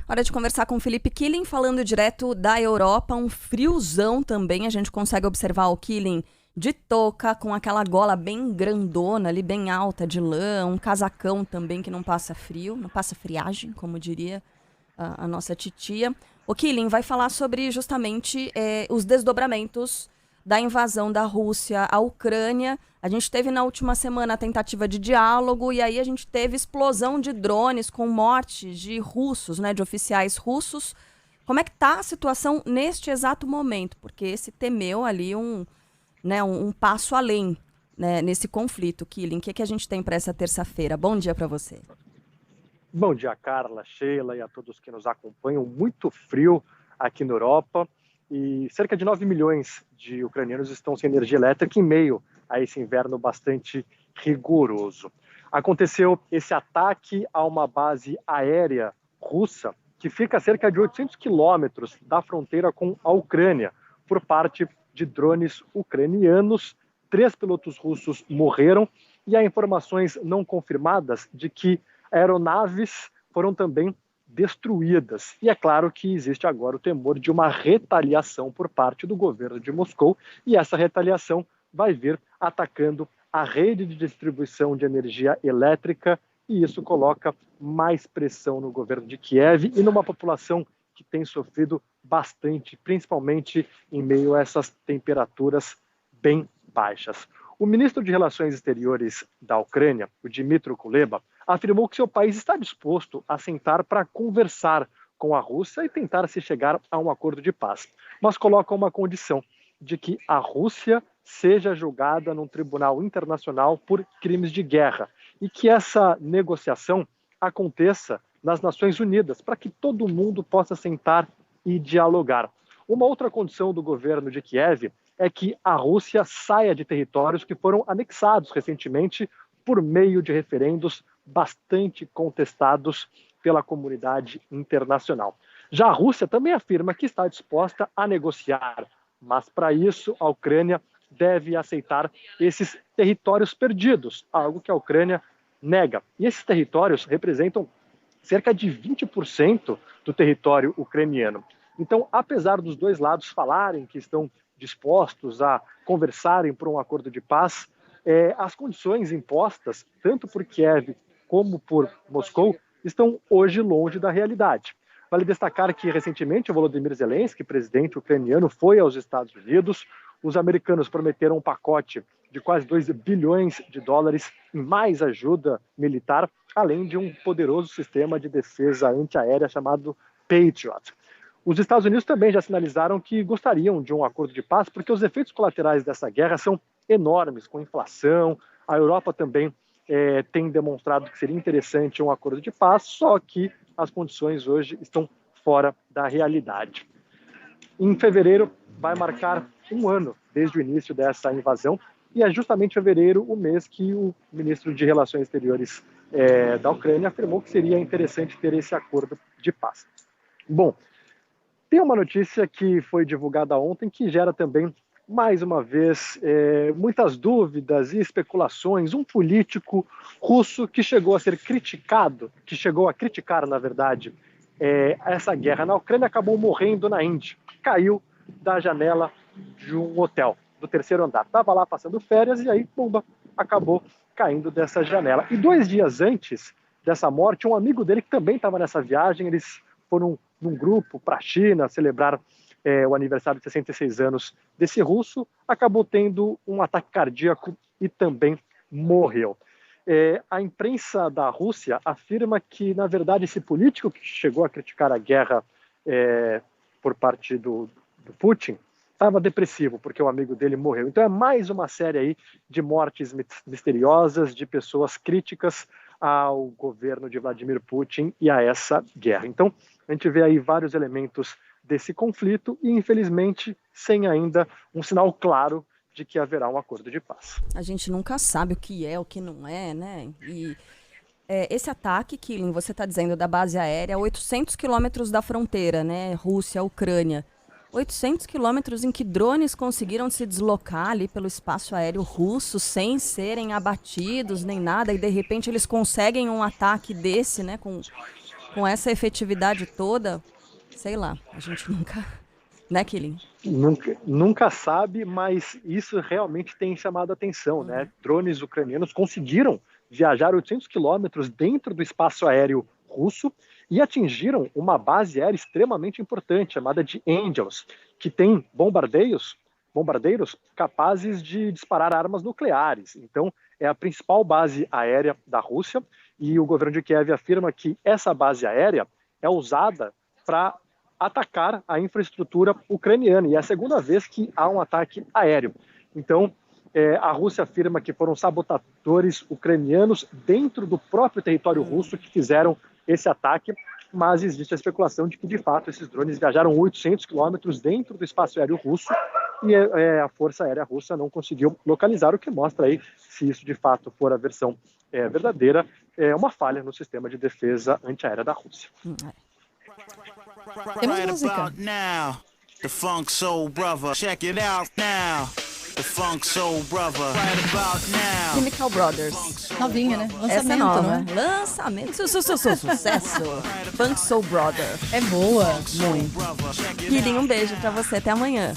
Hora de conversar com o Felipe Killing, falando direto da Europa, um friozão também, a gente consegue observar o Killing de touca, com aquela gola bem grandona ali, bem alta de lã, um casacão também que não passa frio, não passa friagem, como diria a nossa titia. O Killing vai falar sobre justamente os desdobramentos da invasão da Rússia à Ucrânia. A gente teve na última semana a tentativa de diálogo e aí a gente teve explosão de drones com morte de russos, né, de oficiais russos. Como é que está a situação neste exato momento? Porque se temeu ali um passo além, né, nesse conflito. Killing, o que a gente tem para essa terça-feira? Bom dia para você. Bom dia, Carla, Sheila e a todos que nos acompanham. Muito frio aqui na Europa e cerca de 9 milhões de ucranianos estão sem energia elétrica em meio a esse inverno bastante rigoroso. Aconteceu esse ataque a uma base aérea russa que fica a cerca de 800 quilômetros da fronteira com a Ucrânia, por parte de drones ucranianos. 3 pilotos russos morreram e há informações não confirmadas de que aeronaves foram também destruídas. E é claro que existe agora o temor de uma retaliação por parte do governo de Moscou, e essa retaliação vai vir atacando a rede de distribuição de energia elétrica, e isso coloca mais pressão no governo de Kiev e numa população que tem sofrido bastante, principalmente em meio a essas temperaturas bem baixas. O ministro de Relações Exteriores da Ucrânia, o Dmytro Kuleba, afirmou que seu país está disposto a sentar para conversar com a Rússia e tentar se chegar a um acordo de paz, mas coloca uma condição de que a Rússia seja julgada num tribunal internacional por crimes de guerra e que essa negociação aconteça nas Nações Unidas, para que todo mundo possa sentar e dialogar. Uma outra condição do governo de Kiev é que a Rússia saia de territórios que foram anexados recentemente por meio de referendos bastante contestados pela comunidade internacional. Já a Rússia também afirma que está disposta a negociar, mas para isso a Ucrânia deve aceitar esses territórios perdidos, algo que a Ucrânia nega. E esses territórios representam cerca de 20% do território ucraniano. Então, apesar dos dois lados falarem que estão dispostos a conversarem por um acordo de paz, as condições impostas, tanto por Kiev como por Moscou, estão hoje longe da realidade. Vale destacar que, recentemente, o Volodymyr Zelensky, presidente ucraniano, foi aos Estados Unidos. Os americanos prometeram um pacote de quase 2 bilhões de dólares em mais ajuda militar, além de um poderoso sistema de defesa antiaérea chamado Patriot. Os Estados Unidos também já sinalizaram que gostariam de um acordo de paz, porque os efeitos colaterais dessa guerra são enormes, com inflação. A Europa também tem demonstrado que seria interessante um acordo de paz, só que as condições hoje estão fora da realidade. Em fevereiro vai marcar um ano desde o início dessa invasão, e é justamente fevereiro o mês que o ministro de Relações Exteriores da Ucrânia afirmou que seria interessante ter esse acordo de paz. Bom, tem uma notícia que foi divulgada ontem que gera também, mais uma vez, muitas dúvidas e especulações. Um político russo que chegou a ser criticado, que chegou a criticar, na verdade, essa guerra na Ucrânia, acabou morrendo na Índia. Caiu da janela de um hotel, do 3º andar. Estava lá passando férias e aí, pumba, acabou caindo dessa janela. E 2 dias antes dessa morte, um amigo dele que também estava nessa viagem, eles foram num grupo para a China celebrar o aniversário de 66 anos desse russo, acabou tendo um ataque cardíaco e também morreu. A imprensa da Rússia afirma que, na verdade, esse político que chegou a criticar a guerra por parte do Putin estava depressivo, porque o amigo dele morreu. Então é mais uma série aí de mortes misteriosas, de pessoas críticas ao governo de Vladimir Putin e a essa guerra. Então, a gente vê aí vários elementos desse conflito e, infelizmente, sem ainda um sinal claro de que haverá um acordo de paz. A gente nunca sabe o que é, o que não é, né? E esse ataque, Killing, você está dizendo, da base aérea, 800 quilômetros da fronteira, né? Rússia, Ucrânia. 800 quilômetros em que drones conseguiram se deslocar ali pelo espaço aéreo russo sem serem abatidos nem nada, e de repente eles conseguem um ataque desse, né, com com essa efetividade toda, sei lá, a gente nunca... Né, Killing? Nunca sabe, mas isso realmente tem chamado a atenção, né? Drones ucranianos conseguiram viajar 800 quilômetros dentro do espaço aéreo russo e atingiram uma base aérea extremamente importante, chamada de Angels, que tem bombardeiros capazes de disparar armas nucleares. Então, é a principal base aérea da Rússia e o governo de Kiev afirma que essa base aérea é usada para atacar a infraestrutura ucraniana. E é a segunda vez que há um ataque aéreo. Então, a Rússia afirma que foram sabotadores ucranianos dentro do próprio território russo que fizeram esse ataque, mas existe a especulação de que, de fato, esses drones viajaram 800 quilômetros dentro do espaço aéreo russo e a Força Aérea Russa não conseguiu localizar, o que mostra aí, se isso de fato for a versão verdadeira, uma falha no sistema de defesa antiaérea da Rússia. Temos música. The Funk Soul Brother, check it out now. The Funk Soul Brother, right about now. Chemical Brothers. Novinha, né? Lançamento, Essa é nova. né? Lançamento. Sucesso. Funk Soul Brother. É boa. Muito. Killing, um beijo pra você. Até amanhã.